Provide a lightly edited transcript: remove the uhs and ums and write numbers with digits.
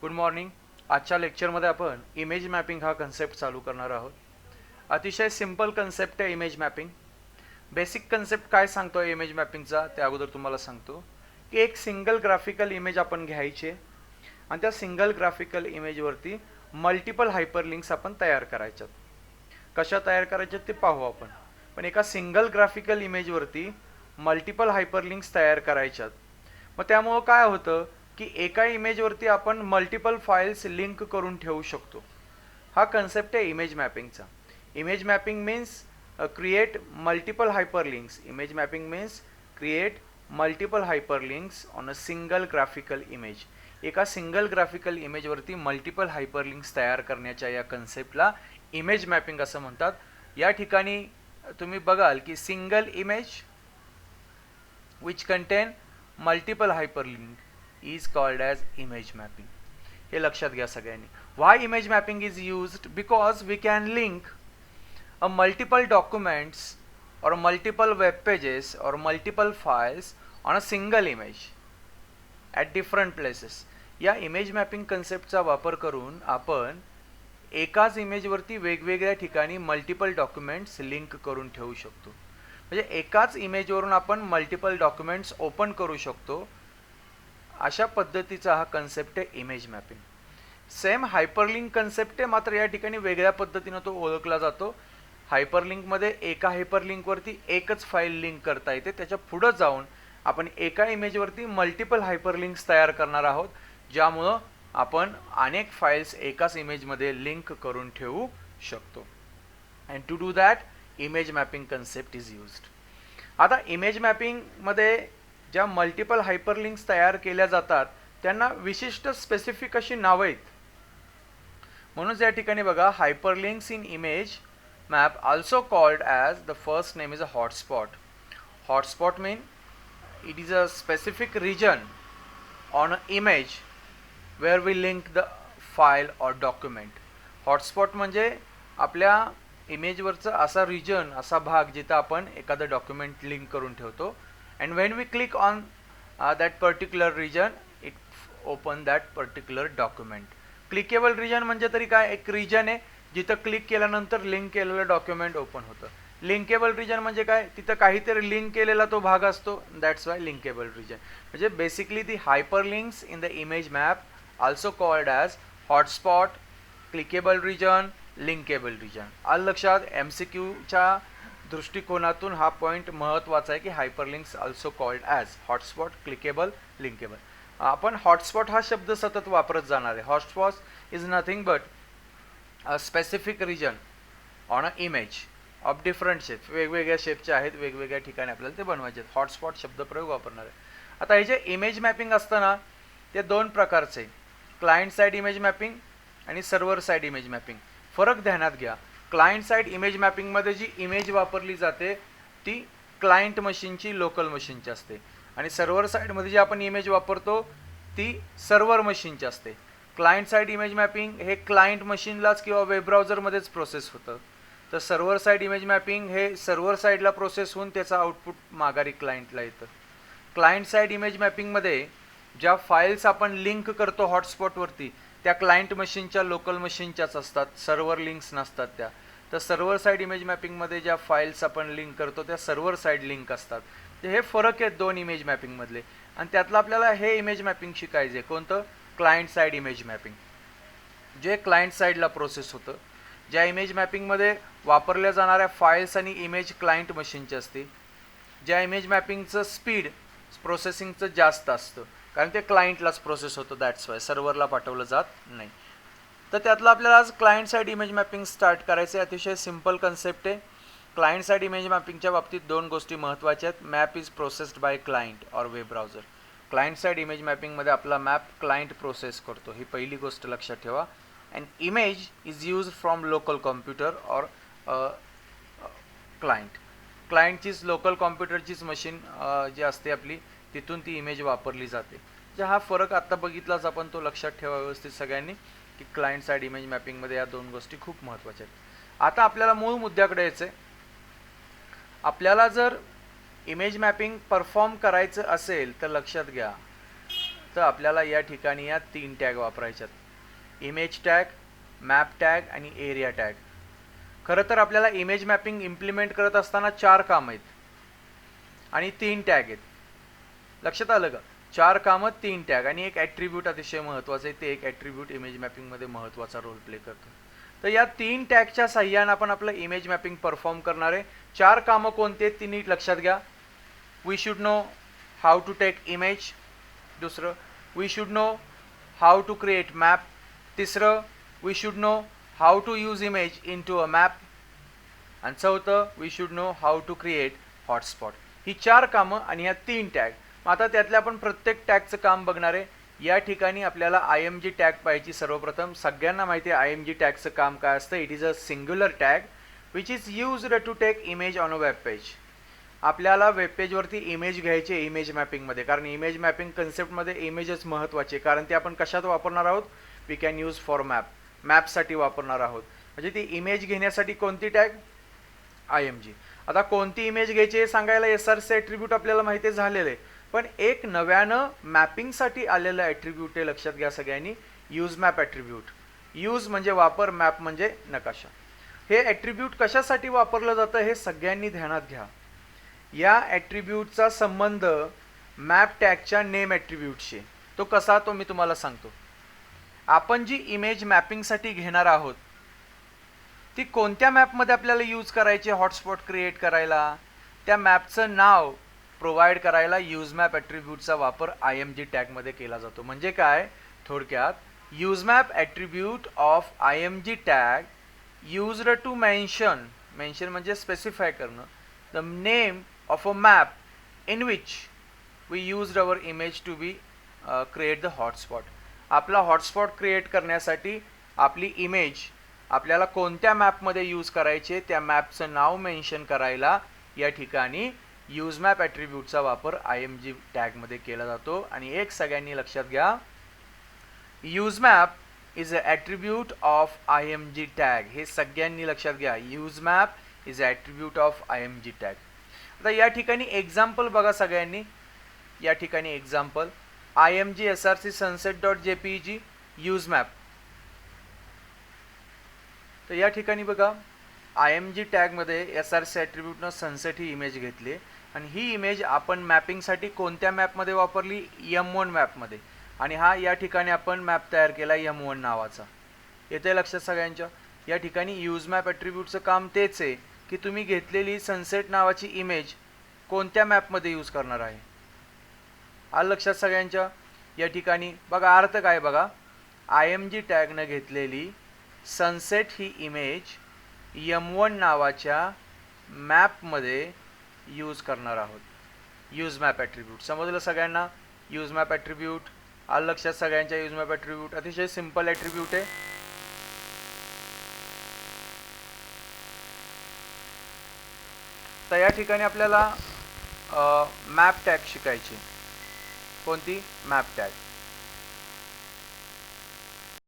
Good morning. आजच्या लेक्चरमध्ये आपण इमेज मॅपिंग हा कन्सेप्ट चालू करणार आहोत. अतिशय सिंपल कन्सेप्ट आहे इमेज मॅपिंग. बेसिक कन्सेप्ट काय सांगतो इमेज मॅपिंगचा त्या अगोदर तुम्हाला सांगतो की एक सिंगल ग्राफिकल इमेज आपण घ्यायची आणि त्या सिंगल ग्राफिकल इमेजवरती मल्टिपल हायपरलिंक्स आपण तयार करायच्यात. कशा तयार करायच्यात ते पाहू आपण. पण एका सिंगल ग्राफिकल इमेजवरती मल्टिपल हायपरलिंक्स तयार करायच्यात. मग त्यामुळं काय होतं की एका इमेजवरती आपण मल्टिपल फाइल्स लिंक करून ठेवू शकतो. हा कन्सेप्ट आहे इमेज मॅपिंगचा. Image mapping means create multiple hyperlinks. Image mapping means create multiple hyperlinks on a single graphical image. एका सिंगल ग्राफिकल इमेजवरती मल्टिपल हायपरलिंक्स तयार करण्याच्या या कन्सेप्टला इमेज मॅपिंग असं म्हणतात. या ठिकाणी तुम्ही बघाल की single image which contain multiple hyperlink is called as image mapping. हे लक्षात घ्या सगळ्यांनी. Why image mapping is used? Because we can link a multiple documents or multiple web pages or multiple files on a single image at different places. या image mapping कन्सेप्टचा वापर करून आपण एकाच इमेजवरती वेगवेगळ्या ठिकाणी मल्टिपल डॉक्युमेंट्स लिंक करून ठेवू शकतो. म्हणजे एकाच इमेजवरून आपण मल्टिपल डॉक्युमेंट्स ओपन करू शकतो. अशा पद्धतीचा हा कन्सेप्ट आहे image mapping. Same hyperlink concept आहे, मात्र या ठिकाणी वेगळ्या पद्धतीनं तो ओळखला जातो. हायपरलिंकमध्ये एका हायपरलिंकवरती एकच फाईल लिंक करता येते. त्याच्या पुढं जाऊन आपण एका इमेजवरती मल्टिपल हायपरलिंक्स तयार करणार आहोत, ज्यामुळं आपण अनेक फाईल्स एकाच इमेजमध्ये लिंक करून ठेवू शकतो. And to do that image mapping concept is used. आता इमेज मॅपिंगमध्ये ज्या मल्टिपल हायपरलिंक्स तयार केल्या जातात त्यांना विशिष्ट स्पेसिफिक अशी नावं आहेत. म्हणून या ठिकाणी बघा, hyperlinks in image map also called as, the first name is a hotspot. Hotspot mean it is a specific region on an image where we link the file or document. Hotspot म्हणजे आपल्या इमेजवरचं असा region, असा भाग जिथं आपण एखादं document link करून ठेवतो. and when we click on that particular region it open that particular document. Clickable region म्हणजे तरी काय, एक रिजन आहे जिथं क्लिक केल्यानंतर लिंक केलेलं डॉक्युमेंट ओपन होतं. लिंकेबल रिजन म्हणजे काय, तिथं काहीतरी लिंक केलेला तो भाग असतो. That's why linkable region. म्हणजे basically the hyperlinks in the image map also called as hotspot, clickable region, linkable region. आलं लक्षात? MCQच्या दृष्टिकोनातून हा पॉईंट महत्त्वाचा आहे की hyperlinks also called as hotspot, clickable, linkable. आपण हॉटस्पॉट हा शब्द सतत वापरत जाणार आहे. Hotspot is nothing but a specific region on a image of different shapes. वेगवेगळ्या शेपचे आहेत, वेगवेगळ्या ठिकाणी आपल्याला ते बनवायचे आहेत. हॉटस्पॉट शब्दप्रयोग वापरणार आहे. आता हे जे इमेज मॅपिंग असतं ना, ते दोन प्रकारचे आहे, क्लायंट साईड इमेज मॅपिंग आणि सर्व्हर साईड इमेज मॅपिंग. फरक ध्यानात घ्या. क्लायंट साईड इमेज मॅपिंगमध्ये जी इमेज वापरली जाते ती क्लायंट मशीनची, लोकल मशीनची असते. आणि सर्व्हर साईडमध्ये जी आपण इमेज वापरतो ती सर्व्हर मशीनची असते. क्लायंट साईड इमेज मॅपिंग हे क्लायंट मशीनलाच किंवा वेब ब्राउझरमध्येच प्रोसेस होतं. तर सर्व्हर साईड इमेज मॅपिंग हे सर्व्हर साईडला प्रोसेस होऊन त्याचा आउटपुट माघारी क्लायंटला येतं. क्लायंट साईड इमेज मॅपिंगमध्ये ज्या फाईल्स आपण लिंक करतो हॉटस्पॉटवरती त्या क्लायंट मशीनच्या, लोकल मशीनच्याच असतात, सर्व्हर लिंक्स नसतात त्या. तर सर्व्हर साईड इमेज मॅपिंगमध्ये ज्या फाईल्स आपण लिंक करतो त्या सर्व्हर साईड लिंक असतात. तर हे फरक आहेत दोन इमेज मॅपिंगमधले. आणि त्यातलं आपल्याला हे इमेज मॅपिंग शिकायचं आहे. कोणतं? क्लायंट साईड इमेज मॅपिंग, जे क्लायंट साईडला प्रोसेस होतं. ज्या इमेज मॅपिंगमध्ये वापरल्या जाणाऱ्या फाईल्स आणि इमेज क्लायंट मशीनची असते. ज्या इमेज मॅपिंगचं स्पीड प्रोसेसिंगचं जास्त असतं, कारण ते क्लायंटलाच प्रोसेस होतं. दॅट्स वाय सर्व्हरला पाठवलं जात नाही. तर त्यातलं आपल्याला आज client side image mapping start करायचं आहे. अतिशय सिम्पल कन्सेप्ट आहे. क्लायंट साईड इमेज मॅपिंगच्या बाबतीत दोन गोष्टी महत्त्वाच्या आहेत. Map is processed by client or web browser. Client side image मॅपिंगमध्ये आपला मॅप क्लायंट प्रोसेस करतो, ही पहिली गोष्ट लक्षात ठेवा. And image is use from local computer or client. क्लायंटचीच, लोकल कॉम्प्युटरचीच मशीन जी असते आपली, तिथून ती इमेज वापरली जाते. जे हा फरक आत्ता बघितलाच आपण, तो लक्षात ठेवा व्यवस्थित सगळ्यांनी की क्लायंट साईड इमेज मॅपिंगमध्ये या दोन गोष्टी खूप महत्त्वाच्या आहेत. आता आपल्याला मूळ मुद्द्याकडे यायचं आहे. आपल्याला जर इमेज मॅपिंग परफॉर्म करायचं असेल तर लक्षात घ्या, तर आपल्याला या ठिकाणी या 3 टॅग वापरायच्यात, इमेज टॅग, मॅप टॅग आणि एरिया टॅग. खरं तर आपल्याला इमेज मॅपिंग इम्प्लिमेंट करत असताना 4 कामं आहेत आणि 3 टॅग आहेत. लक्षात आलं का? 4 कामं, 3 टॅग आणि एक ॲट्रिब्यूट अतिशय महत्त्वाचं आहे. ते एक ॲट्रिब्यूट इमेज मॅपिंगमध्ये महत्त्वाचा रोल प्ले करतो. तर या 3 टॅगच्या साह्यानं आपण आपलं इमेज मॅपिंग परफॉर्म करणार आहे. 4 कामं कोणते ती नीट लक्षात घ्या. We should know how to take image. दुसरं, we should know how to create map. तिसरं, we should know how to use image into a map. आणि चौथं, we should know how to create hotspot. ही 4 कामं आणि ह्या 3 tag. आता त्यातल्या आपण प्रत्येक टॅगचं काम बघणार आहे. या ठिकाणी आपल्याला IMG टॅग पाहिजे. सर्वप्रथम सगळ्यांना माहिती आहे IMG टॅगचं काम काय असतं. It is a singular tag which is used to take image on a web page. आपल्याला वेब पेजवरती इमेज घ्यायचे इमेज मॅपिंगमध्ये, कारण इमेज मॅपिंग कन्सेप्टमध्ये इमेजच महत्त्वाचे, कारण ते आपण कशात वापरणार आहोत. We can use for map, मॅपसाठी वापरणार आहोत. म्हणजे ती इमेज घेण्यासाठी कोणती टॅग, IMG. आता कोणती इमेज घ्यायची हे सांगायला SRC ॲट्रिब्यूट आपल्याला माहिती झालेलं आहे, पण एक नव्यानं मॅपिंगसाठी आलेलं ॲट्रिब्यूट आहे. लक्षात घ्या सगळ्यांनी, यूज मॅप ॲट्रिब्यूट. यूज म्हणजे वापर, मॅप म्हणजे नकाशा. हे ॲट्रिब्यूट कशासाठी वापरलं जातं हे सगळ्यांनी ध्यानात घ्या. या ॲट्रिब्यूटचा संबंध मॅप टॅगच्या नेम ॲट्रिब्यूटशी. तो कसा, तो मी तुम्हाला सांगतो. आपण जी इमेज मॅपिंगसाठी घेणार आहोत ती कोणत्या मॅपमध्ये आपल्याला यूज करायची, हॉटस्पॉट क्रिएट करायला, त्या मॅपचं नाव प्रोव्हाइड करायला यूज मॅप ॲट्रिब्यूटचा वापर IMG टॅगमध्ये केला जातो. म्हणजे काय, थोडक्यात use map attribute of IMG tag used to mention म्हणजे स्पेसिफाय करणं the name of a map in which we used our image to be create the hotspot. आपला हॉटस्पॉट क्रिएट करण्यासाठी आपली इमेज आपल्याला कोणत्या मॅपमध्ये यूज करायचे त्या मॅपचं नाव मेन्शन करायला या ठिकाणी यूज मॅप ॲट्रिब्यूटचा वापर IMG टॅगमध्ये केला जातो. आणि एक सगळ्यांनी लक्षात घ्या, use map is a attribute of IMG tag. हे सगळ्यांनी लक्षात घ्या, use map is a attribute of IMG tag. आता या ठिकाणी एक्झाम्पल बघा सगळ्यांनी. या ठिकाणी example IMG SRC sunset.jpg use map. तर या ठिकाणी बघा IMG टॅगमध्ये SRC ॲट्रिब्यूटनं सनसेट ही इमेज घेतली आणि ही इमेज आपण मॅपिंगसाठी कोणत्या मॅपमध्ये वापरली, M1 मॅपमध्ये. आणि हा या ठिकाणी आपण मॅप तयार केला M1 नावाचा. येते लक्षात सगळ्यांच्या. या ठिकाणी यूज मॅप ॲट्रिब्यूटचं काम तेच आहे की तुम्ही घेतलेली सनसेट नावाची इमेज कोणत्या मॅपमध्ये यूज करणार आहे. आलं लक्षात सगळ्यांच्या. या ठिकाणी बघा अर्थ काय बघा, IMG टॅगनं घेतलेली सनसेट ही इमेज M1 नावाच्या मॅपमध्ये यूज करणार आहोत. यूज मॅप ॲट्रिब्यूट समजलं सगळ्यांना. यूज मॅप ॲट्रिब्यूट आलं लक्षात सगळ्यांच्या. यूज मॅप ॲट्रिब्यूट अतिशय सिंपल ॲट्रिब्यूट आहे. तर या ठिकाणी आपल्याला मॅप टॅग शिकायची. कोणती, मॅप टॅग.